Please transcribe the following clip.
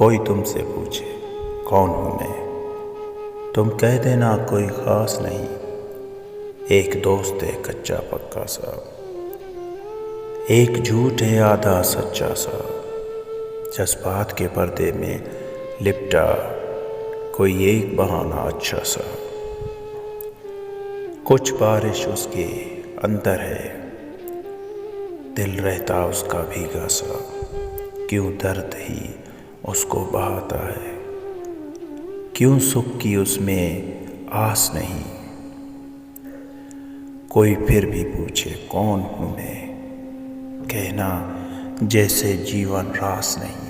कोई तुमसे पूछे कौन हूँ मैं, तुम कह देना कोई ख़ास नहीं। एक दोस्त है कच्चा पक्का सा, एक झूठ है आधा सच्चा सा। जज्बात के पर्दे में लिपटा कोई एक बहाना अच्छा सा। कुछ बारिश उसके अंदर है, दिल रहता उसका भीगा सा। क्यों दर्द ही उसको बहाता है, क्यों सुख की उसमें आस नहीं। कोई फिर भी पूछे कौन हूँ मैं, कहना जैसे जीवन रास नहीं।